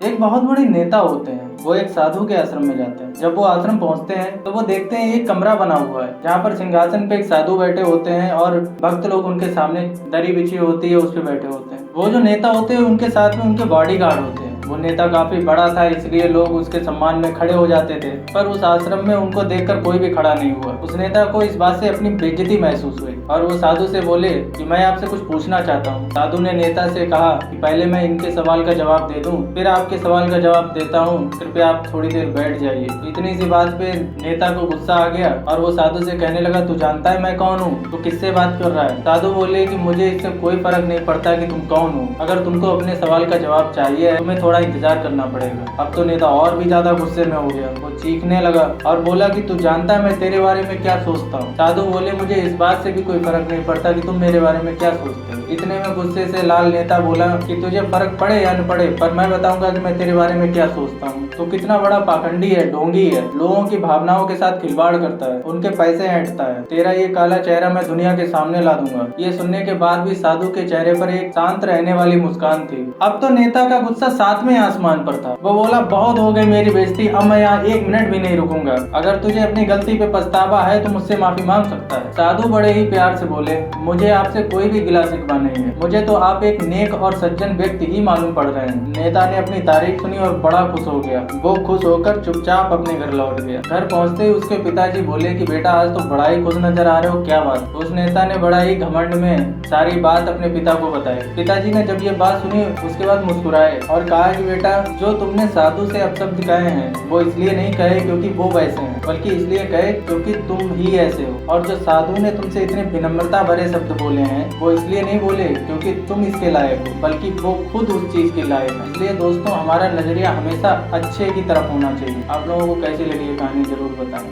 एक बहुत बड़े नेता होते हैं, वो एक साधु के आश्रम में जाते हैं। जब वो आश्रम पहुंचते हैं तो वो देखते हैं एक कमरा बना हुआ है जहाँ पर सिंहासन पे एक साधु बैठे होते हैं और भक्त लोग उनके सामने दरी बिछी होती है, उस पे बैठे होते हैं। वो जो नेता होते हैं उनके साथ में उनके बॉडीगार्ड होते हैं। वो नेता काफी बड़ा था, इसलिए लोग उसके सम्मान में खड़े हो जाते थे, पर उस आश्रम में उनको देखकर कोई भी खड़ा नहीं हुआ। उस नेता को इस बात से अपनी बेइज्जती महसूस हुई और वो साधु से बोले कि मैं आपसे कुछ पूछना चाहता हूँ। साधु ने नेता से कहा कि पहले मैं इनके सवाल का जवाब दे दूं, फिर आपके सवाल का जवाब देता हूँ, कृपया आप थोड़ी देर बैठ जाइए। इतनी सी बात पे नेता को गुस्सा आ गया और वो साधु से कहने लगा, तू जानता है मैं कौन हूँ? तू किससे बात कर रहा है? साधु बोले कि मुझे इससे कोई फर्क नहीं पड़ता कि तुम कौन हो, अगर तुमको अपने सवाल का जवाब चाहिए तुम्हें थोड़ा इंतजार करना पड़ेगा। अब तो नेता और भी ज्यादा गुस्से में हो गया, वो चीखने लगा और बोला कि तू जानता है मैं तेरे बारे में क्या सोचता हूँ? साधु बोले, मुझे इस बात से भी कोई फर्क नहीं पड़ता कि तुम मेरे बारे में क्या सोचते हो। इतने में गुस्से से लाल नेता बोला कि तुझे फर्क पड़े या न पड़े, पर मैं बताऊंगा कि मैं तेरे बारे में क्या सोचता हूँ। तो कितना बड़ा पाखंडी है, ढोंगी है, लोगों की भावनाओं के साथ खिलवाड़ करता है, उनके पैसे ऐंठता है। तेरा ये काला चेहरा मैं दुनिया के सामने ला दूंगा। ये सुनने के बाद भी साधु के चेहरे पर एक शांत रहने वाली मुस्कान थी। अब तो नेता का गुस्सा सातवें आसमान पर था। वो बोला, बहुत हो गई मेरी बेइज्जती, अब मैं यहाँ एक मिनट भी नहीं रुकूंगा। अगर तुझे अपनी गलती पे पछतावा है तो मुझसे माफी मांग सकता है। साधु बड़े ही प्यार से बोले, मुझे आपसे कोई भी गिला शिकवा नहीं है, मुझे तो आप एक नेक और सज्जन व्यक्ति ही मालूम पड़ रहे हैं। नेता ने अपनी तारीफ सुनी और बड़ा खुश हो गया। वो खुश होकर चुपचाप अपने घर लौट गया। घर पहुंचते ही उसके पिताजी बोले कि बेटा आज तो बड़ा ही खुश नजर आ रहे हो, क्या बात? तो उस नेता ने बड़ा ही घमंड में सारी बात अपने पिता को बताई। पिताजी ने जब ये बात सुनी उसके बाद मुस्कुराए और कहा कि बेटा जो तुमने साधु से अपशब्द कहे हैं वो इसलिए नहीं कहे क्योंकि वो वैसे हैं, बल्कि इसलिए कहे क्योंकि तुम ही ऐसे हो। और जो साधु ने तुमसे इतने विनम्रता भरे शब्द बोले हैं वो इसलिए नहीं बोले क्योंकि तुम इसके लायक हो, बल्कि वो खुद उस चीज के लायक है। इसलिए दोस्तों हमारा नजरिया हमेशा अच्छे की तरफ होना चाहिए। आप लोगों को कैसी लगी ये कहानी जरूर बताएं।